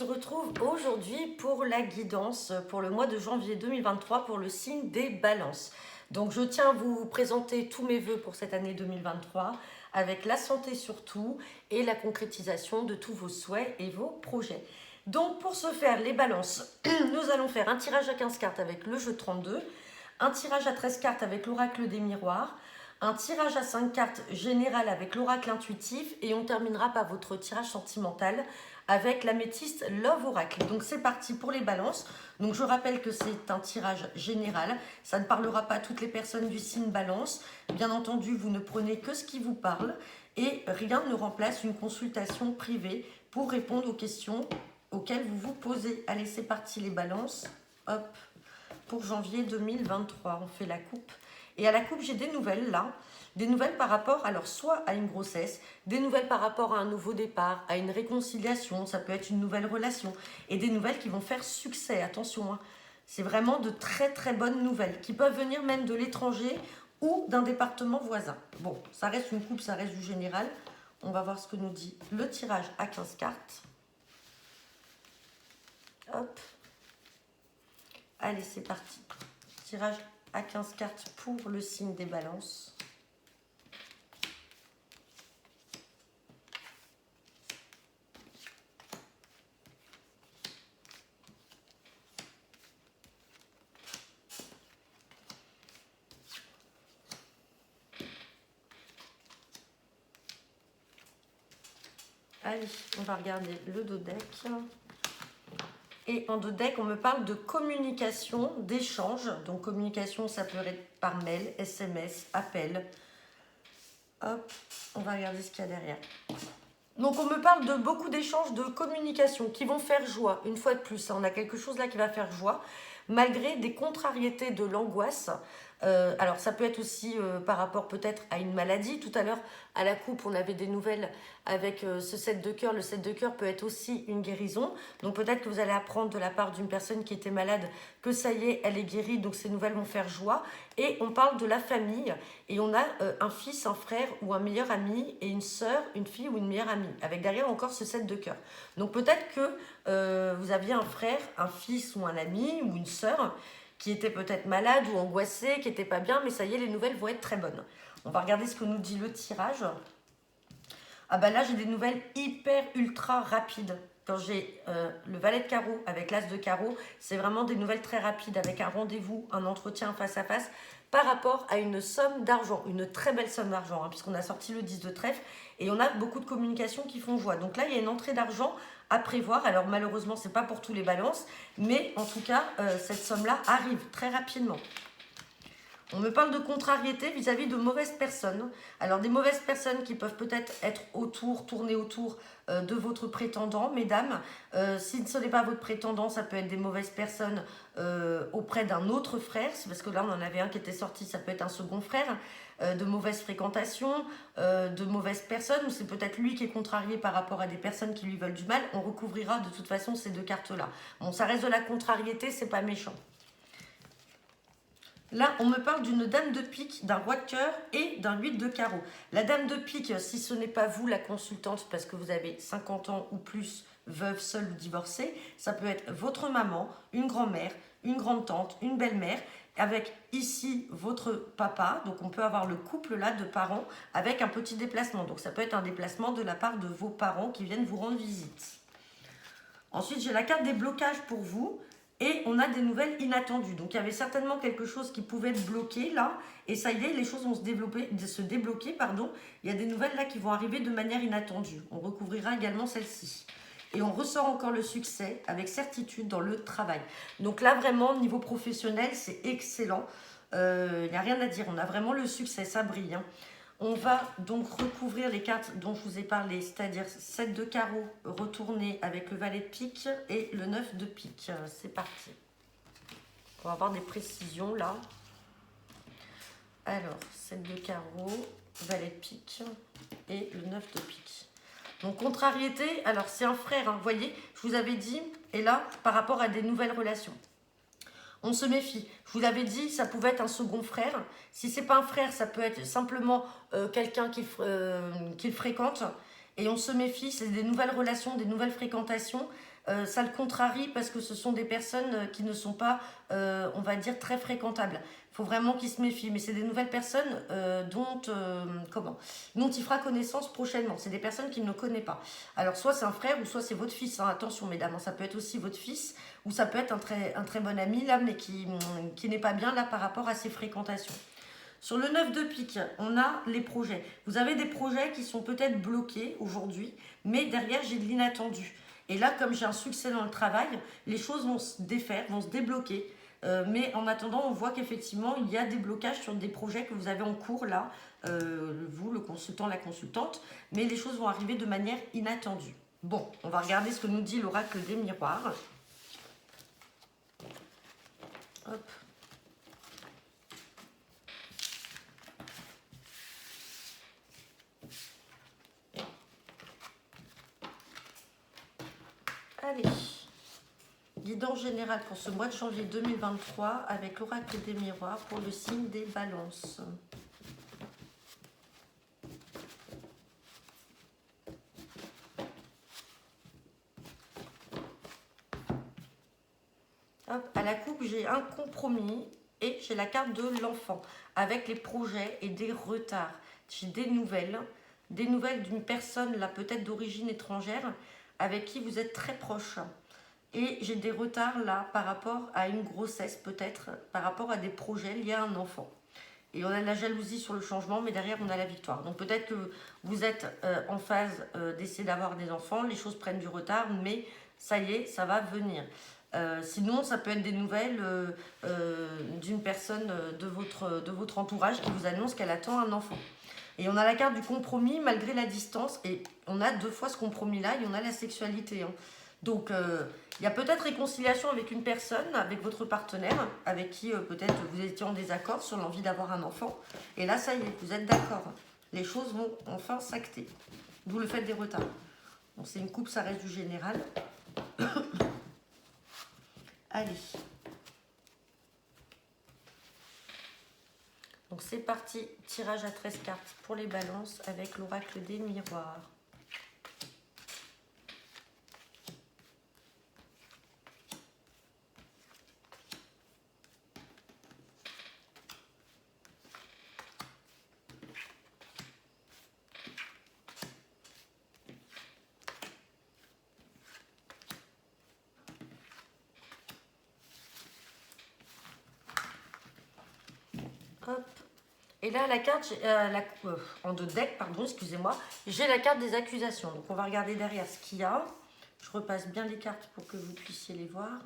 se retrouve aujourd'hui pour la guidance pour le mois de janvier 2023 pour le signe des balances. Donc je tiens à vous présenter tous mes vœux pour cette année 2023 avec la santé surtout et la concrétisation de tous vos souhaits et vos projets. Donc pour ce faire, les balances, nous allons faire un tirage à 15 cartes avec le jeu 32, un tirage à 13 cartes avec l'oracle des miroirs, un tirage à 5 cartes général avec l'oracle intuitif et on terminera par votre tirage sentimental avec l'améthyste Love Oracle. Donc c'est parti pour les balances. Donc je rappelle que c'est un tirage général. Ça ne parlera pas à toutes les personnes du signe balance. Bien entendu, vous ne prenez que ce qui vous parle et rien ne remplace une consultation privée pour répondre aux questions auxquelles vous vous posez. Allez, c'est parti les balances. Hop, pour janvier 2023, on fait la coupe. Et à la coupe, j'ai des nouvelles là. Des nouvelles par rapport, alors soit à une grossesse, des nouvelles par rapport à un nouveau départ, à une réconciliation, ça peut être une nouvelle relation, et des nouvelles qui vont faire succès, attention, hein. C'est vraiment de très très bonnes nouvelles, qui peuvent venir même de l'étranger ou d'un département voisin. Bon, ça reste une coupe, ça reste du général. On va voir ce que nous dit le tirage à 15 cartes. Hop. Allez, c'est parti. Tirage à 15 cartes pour le signe des balances. Allez, on va regarder le dos deck. Et en dos deck, on me parle de communication, d'échange. Donc communication, ça peut être par mail, SMS, appel. Hop, on va regarder ce qu'il y a derrière. Donc on me parle de beaucoup d'échanges, de communication qui vont faire joie. Une fois de plus, on a quelque chose là qui va faire joie, malgré des contrariétés de l'angoisse. Alors ça peut être aussi par rapport peut-être à une maladie. Tout à l'heure à la coupe on avait des nouvelles avec ce 7 de cœur. Le 7 de cœur peut être aussi une guérison. Donc peut-être que vous allez apprendre de la part d'une personne qui était malade que ça y est, elle est guérie. Donc ces nouvelles vont faire joie. Et on parle de la famille. Et on a un fils, un frère ou un meilleur ami et une sœur, une fille ou une meilleure amie. Avec derrière encore ce 7 de cœur. Donc peut-être que vous aviez un frère, un fils ou un ami ou une sœur qui était peut-être malade ou angoissé, qui n'était pas bien, mais ça y est, les nouvelles vont être très bonnes. On va regarder ce que nous dit le tirage. Ah bah là, j'ai des nouvelles hyper ultra rapides. Quand j'ai le valet de carreau avec l'as de carreau, c'est vraiment des nouvelles très rapides avec un rendez-vous, un entretien face à face par rapport à une somme d'argent, une très belle somme d'argent, hein, puisqu'on a sorti le 10 de trèfle et on a beaucoup de communications qui font joie. Donc là, il y a une entrée d'argent à prévoir. Alors malheureusement, ce n'est pas pour tous les balances, mais en tout cas, cette somme-là arrive très rapidement. On me parle de contrariété vis-à-vis de mauvaises personnes. Alors des mauvaises personnes qui peuvent peut-être être autour, tourner autour de votre prétendant, mesdames. Si ce n'est pas votre prétendant, ça peut être des mauvaises personnes auprès d'un autre frère. C'est parce que là, on en avait un qui était sorti, ça peut être un second frère. De mauvaises fréquentations, de mauvaises personnes, ou c'est peut-être lui qui est contrarié par rapport à des personnes qui lui veulent du mal. On recouvrira de toute façon ces deux cartes-là. Bon, ça reste de la contrariété, c'est pas méchant. Là, on me parle d'une dame de pique, d'un roi de cœur et d'un 8 de carreau. La dame de pique, si ce n'est pas vous la consultante, parce que vous avez 50 ans ou plus, veuve, seule ou divorcée, ça peut être votre maman, une grand-mère, une grande-tante, une belle-mère, avec ici votre papa. Donc on peut avoir le couple là de parents avec un petit déplacement. Donc ça peut être un déplacement de la part de vos parents qui viennent vous rendre visite. Ensuite, j'ai la carte des blocages pour vous. Et on a des nouvelles inattendues. Donc il y avait certainement quelque chose qui pouvait être bloqué là. Et ça y est, les choses vont se débloquer. Il y a des nouvelles là qui vont arriver de manière inattendue. On recouvrira également celle-ci. Et on ressort encore le succès avec certitude dans le travail. Donc là vraiment, niveau professionnel, c'est excellent. Il n'y a rien à dire. On a vraiment le succès, ça brille, hein. On va donc recouvrir les cartes dont je vous ai parlé, c'est-à-dire 7 de carreau retourné avec le valet de pique et le 9 de pique. C'est parti. On va avoir des précisions là. Alors, 7 de carreau, valet de pique et le 9 de pique. Donc, contrariété, alors c'est un frère, hein, vous voyez, je vous avais dit, et là, par rapport à des nouvelles relations. On se méfie. Je vous l'avais dit, ça pouvait être un second frère. Si ce n'est pas un frère, ça peut être simplement quelqu'un qu'il fréquente. Et on se méfie, c'est des nouvelles relations, des nouvelles fréquentations ça le contrarie parce que ce sont des personnes qui ne sont pas, on va dire, très fréquentables. Il faut vraiment qu'il se méfie. Mais c'est des nouvelles personnes dont il fera connaissance prochainement. C'est des personnes qu'il ne connaît pas. Alors, soit c'est un frère ou soit c'est votre fils. Hein. Attention, mesdames, hein, ça peut être aussi votre fils ou ça peut être un très bon ami, là, mais qui n'est pas bien là par rapport à ses fréquentations. Sur le 9 de pique, on a les projets. Vous avez des projets qui sont peut-être bloqués aujourd'hui, mais derrière, j'ai de l'inattendu. Et là, comme j'ai un succès dans le travail, les choses vont se défaire, vont se débloquer. Mais en attendant, on voit qu'effectivement, il y a des blocages sur des projets que vous avez en cours là, vous, le consultant, la consultante, mais les choses vont arriver de manière inattendue. Bon, on va regarder ce que nous dit l'oracle des miroirs. Hop. Allez, guidance générale pour ce mois de janvier 2023 avec l'oracle des miroirs pour le signe des balances. Hop, à la coupe, j'ai un compromis et j'ai la carte de l'enfant avec les projets et des retards. J'ai des nouvelles d'une personne là peut-être d'origine étrangère avec qui vous êtes très proche. Et j'ai des retards là par rapport à une grossesse peut-être, par rapport à des projets liés à un enfant. Et on a de la jalousie sur le changement, mais derrière on a la victoire. Donc peut-être que vous êtes en phase d'essayer d'avoir des enfants, les choses prennent du retard, mais ça y est, ça va venir. Sinon, ça peut être des nouvelles d'une personne de votre entourage qui vous annonce qu'elle attend un enfant. Et on a la carte du compromis malgré la distance. Et on a deux fois ce compromis-là et on a la sexualité. Hein. Donc, il y a peut-être réconciliation avec une personne, avec votre partenaire, avec qui peut-être vous étiez en désaccord sur l'envie d'avoir un enfant. Et là, ça y est, vous êtes d'accord. Les choses vont enfin s'acter. D'où le fait des retards. Bon, c'est une coupe, ça reste du général. Allez. Donc c'est parti, tirage à 13 cartes pour les balances avec l'oracle des miroirs. Hop. Et là, la carte, en deux decks, pardon, excusez-moi, j'ai la carte des accusations. Donc on va regarder derrière ce qu'il y a. Je repasse bien les cartes pour que vous puissiez les voir.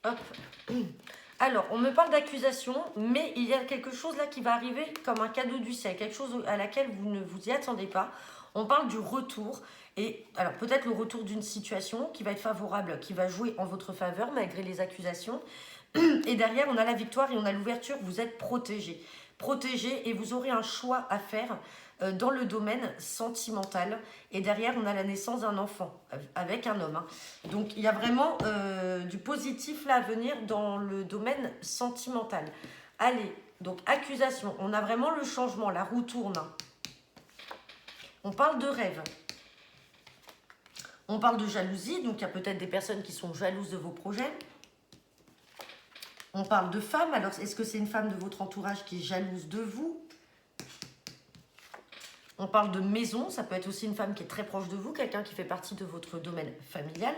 Hop. Alors, on me parle d'accusation, mais il y a quelque chose là qui va arriver comme un cadeau du ciel, quelque chose à laquelle vous ne vous y attendez pas. On parle du retour, et alors peut-être le retour d'une situation qui va être favorable, qui va jouer en votre faveur malgré les accusations. Et derrière, on a la victoire et on a l'ouverture, vous êtes protégé. Protégé et vous aurez un choix à faire dans le domaine sentimental. Et derrière, on a la naissance d'un enfant avec un homme. Hein. Donc, il y a vraiment du positif là à venir dans le domaine sentimental. Allez, donc accusation. On a vraiment le changement, la roue tourne. Hein. On parle de rêve. On parle de jalousie. Donc, il y a peut-être des personnes qui sont jalouses de vos projets. On parle de femme. Alors, est-ce que c'est une femme de votre entourage qui est jalouse de vous ? On parle de maison. Ça peut être aussi une femme qui est très proche de vous, quelqu'un qui fait partie de votre domaine familial.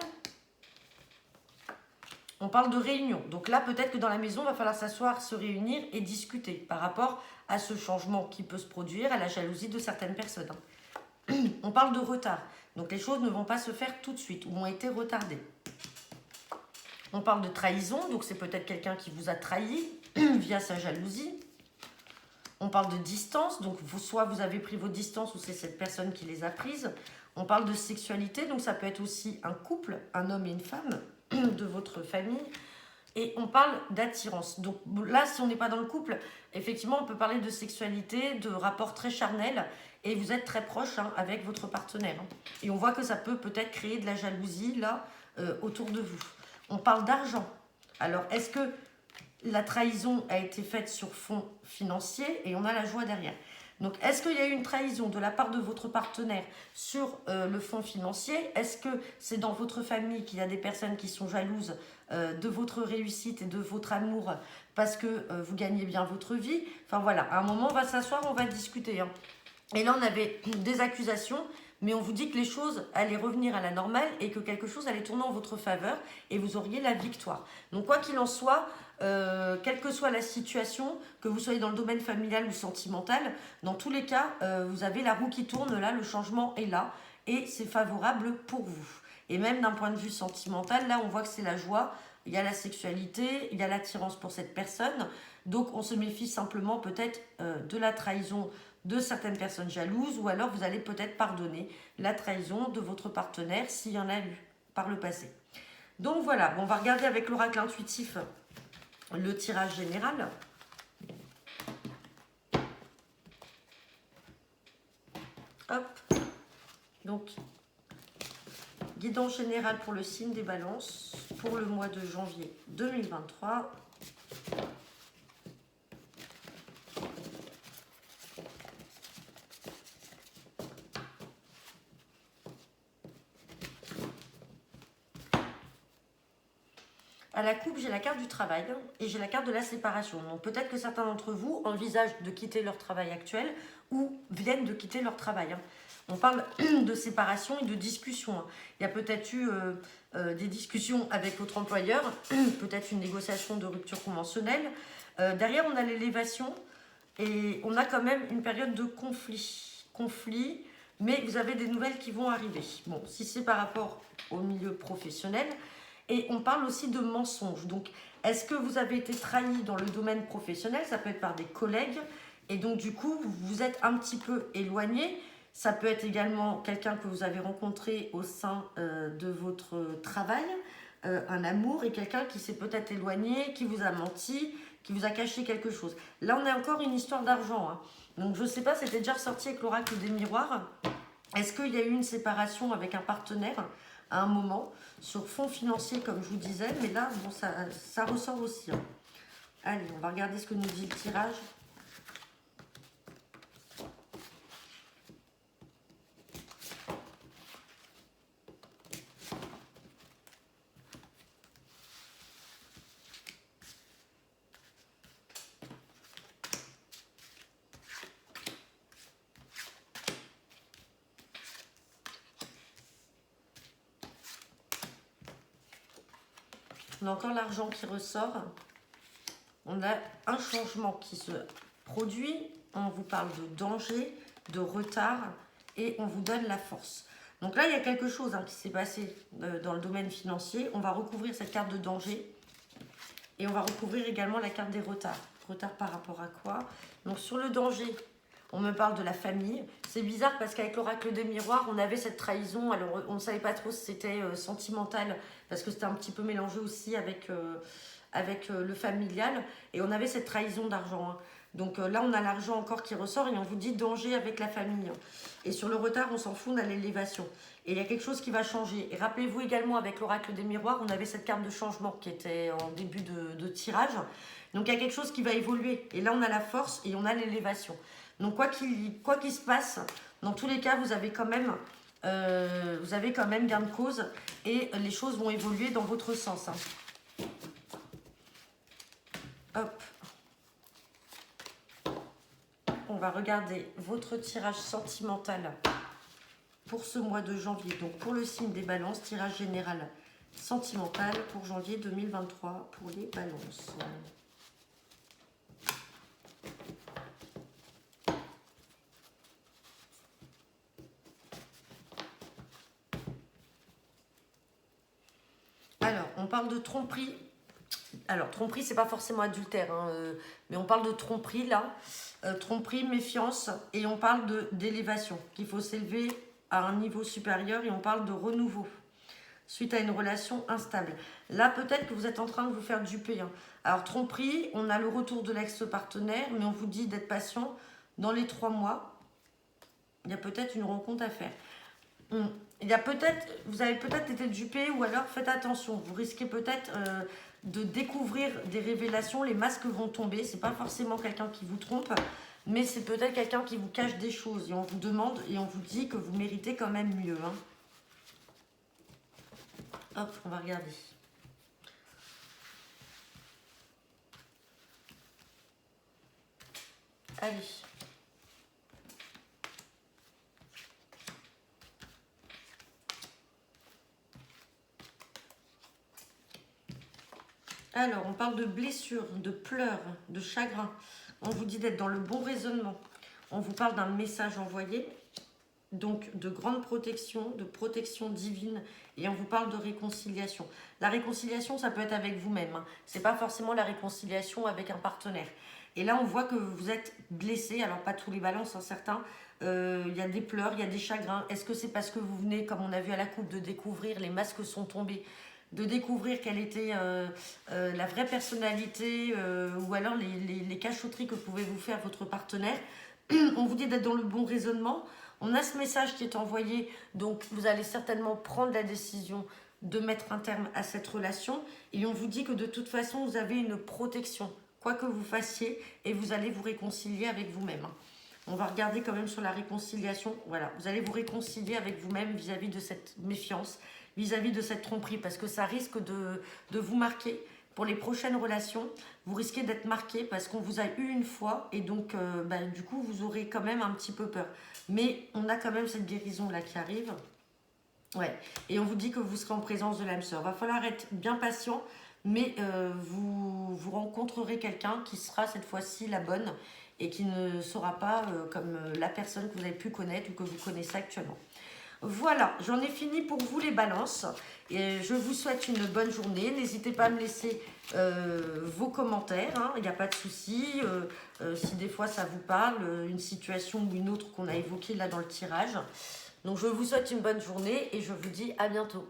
On parle de réunion. Donc là, peut-être que dans la maison, il va falloir s'asseoir, se réunir et discuter par rapport à ce changement qui peut se produire, à la jalousie de certaines personnes. On parle de retard. Donc les choses ne vont pas se faire tout de suite ou ont été retardées. On parle de trahison, donc c'est peut-être quelqu'un qui vous a trahi via sa jalousie. On parle de distance, donc soit vous avez pris vos distances ou c'est cette personne qui les a prises. On parle de sexualité, donc ça peut être aussi un couple, un homme et une femme de votre famille. Et on parle d'attirance. Donc là, si on n'est pas dans le couple, effectivement, on peut parler de sexualité, de rapports très charnels. Et vous êtes très proche hein, avec votre partenaire. Hein. Et on voit que ça peut peut-être créer de la jalousie là autour de vous. On parle d'argent. Alors, est-ce que la trahison a été faite sur fond financier et on a la joie derrière? Donc, est-ce qu'il y a eu une trahison de la part de votre partenaire sur le fonds financier? Est-ce que c'est dans votre famille qu'il y a des personnes qui sont jalouses de votre réussite et de votre amour parce que vous gagnez bien votre vie? Enfin voilà, à un moment, on va s'asseoir, on va discuter. Hein. Et là, on avait des accusations, mais on vous dit que les choses allaient revenir à la normale et que quelque chose allait tourner en votre faveur et vous auriez la victoire. Donc, quoi qu'il en soit, quelle que soit la situation, que vous soyez dans le domaine familial ou sentimental, dans tous les cas, vous avez la roue qui tourne là, le changement est là et c'est favorable pour vous. Et même d'un point de vue sentimental, là, on voit que c'est la joie, il y a la sexualité, il y a l'attirance pour cette personne. Donc, on se méfie simplement peut-être de la trahison de certaines personnes jalouses, ou alors vous allez peut-être pardonner la trahison de votre partenaire s'il y en a eu par le passé. Donc voilà, on va regarder avec l'oracle intuitif le tirage général. Hop. Donc, guidance générale pour le signe des balances pour le mois de janvier 2023. À la coupe, j'ai la carte du travail et j'ai la carte de la séparation. Donc peut-être que certains d'entre vous envisagent de quitter leur travail actuel ou viennent de quitter leur travail. On parle de séparation et de discussion. Il y a peut-être eu des discussions avec votre employeur, peut-être une négociation de rupture conventionnelle. Derrière, on a l'élévation et on a quand même une période de conflit, mais vous avez des nouvelles qui vont arriver. Bon, si c'est par rapport au milieu professionnel, et on parle aussi de mensonges. Donc, est-ce que vous avez été trahi dans le domaine professionnel? Ça peut être par des collègues. Et donc, du coup, vous vous êtes un petit peu éloigné. Ça peut être également quelqu'un que vous avez rencontré au sein de votre travail, un amour, et quelqu'un qui s'est peut-être éloigné, qui vous a menti, qui vous a caché quelque chose. Là, on a encore une histoire d'argent. Hein. Donc, je ne sais pas, c'était déjà ressorti avec l'oracle des miroirs. Est-ce qu'il y a eu une séparation avec un partenaire à un moment, sur fond financier comme je vous disais, mais là, bon, ça ressort aussi. Hein. Allez, on va regarder ce que nous dit le tirage. On a encore l'argent qui ressort. On a un changement qui se produit. On vous parle de danger, de retard et on vous donne la force. Donc là, il y a quelque chose qui s'est passé dans le domaine financier. On va recouvrir cette carte de danger et on va recouvrir également la carte des retards. Retard par rapport à quoi? Donc sur le danger, on me parle de la famille. C'est bizarre parce qu'avec l'oracle des miroirs, on avait cette trahison. Alors, on ne savait pas trop si c'était sentimental parce que c'était un petit peu mélangé aussi avec le familial. Et on avait cette trahison d'argent. Hein. Donc là, on a l'argent encore qui ressort et on vous dit danger avec la famille. Et sur le retard, on s'en fout, on a l'élévation. Et il y a quelque chose qui va changer. Et rappelez-vous également, avec l'oracle des miroirs, on avait cette carte de changement qui était en début de tirage. Donc il y a quelque chose qui va évoluer. Et là, on a la force et on a l'élévation. Donc quoi qu'il se passe, dans tous les cas, vous avez quand même gain de cause et les choses vont évoluer dans votre sens. Hein. Hop. On va regarder votre tirage sentimental pour ce mois de janvier. Donc pour le signe des balances, tirage général sentimental pour janvier 2023 pour les balances. Alors, on parle de tromperie. Alors, tromperie, c'est pas forcément adultère, hein, mais on parle de tromperie là. Tromperie, méfiance, et on parle d'élévation, qu'il faut s'élever à un niveau supérieur, et on parle de renouveau suite à une relation instable. Là, peut-être que vous êtes en train de vous faire duper. Hein. Alors, tromperie, on a le retour de l'ex-partenaire, mais on vous dit d'être patient. Dans les 3 mois, il y a peut-être une rencontre à faire. Il y a vous avez peut-être été dupé, ou alors faites attention. Vous risquez peut-être de découvrir des révélations. Les masques vont tomber. C'est pas forcément quelqu'un qui vous trompe, mais c'est peut-être quelqu'un qui vous cache des choses et on vous demande et on vous dit que vous méritez quand même mieux. Hein. Hop, on va regarder. Allez. Alors, on parle de blessures, de pleurs, de chagrin. On vous dit d'être dans le bon raisonnement. On vous parle d'un message envoyé, donc de grande protection, de protection divine, et on vous parle de réconciliation. La réconciliation, ça peut être avec vous-même. Hein. Ce n'est pas forcément la réconciliation avec un partenaire. Et là, on voit que vous êtes blessé, alors pas tous les balances, hein, certains. Il y a des pleurs, il y a des chagrins. Est-ce que c'est parce que vous venez, comme on a vu à la coupe, de découvrir, les masques sont tombés, de découvrir quelle était la vraie personnalité ou alors les cachotteries que pouvait vous faire votre partenaire. On vous dit d'être dans le bon raisonnement. On a ce message qui est envoyé, donc vous allez certainement prendre la décision de mettre un terme à cette relation. Et on vous dit que de toute façon, vous avez une protection, quoi que vous fassiez, et vous allez vous réconcilier avec vous-même. On va regarder quand même sur la réconciliation. Voilà, vous allez vous réconcilier avec vous-même vis-à-vis de cette méfiance, vis-à-vis de cette tromperie, parce que ça risque de vous marquer. Pour les prochaines relations, vous risquez d'être marqué parce qu'on vous a eu une fois et donc du coup vous aurez quand même un petit peu peur. Mais on a quand même cette guérison là qui arrive. Ouais. Et on vous dit que vous serez en présence de l'âme sœur. Va falloir être bien patient, mais vous rencontrerez quelqu'un qui sera cette fois-ci la bonne et qui ne sera pas comme la personne que vous avez pu connaître ou que vous connaissez actuellement. Voilà, j'en ai fini pour vous les balances. Et je vous souhaite une bonne journée. N'hésitez pas à me laisser vos commentaires. Hein, il n'y a pas de souci. Si des fois ça vous parle, une situation ou une autre qu'on a évoquée là dans le tirage. Donc je vous souhaite une bonne journée et je vous dis à bientôt.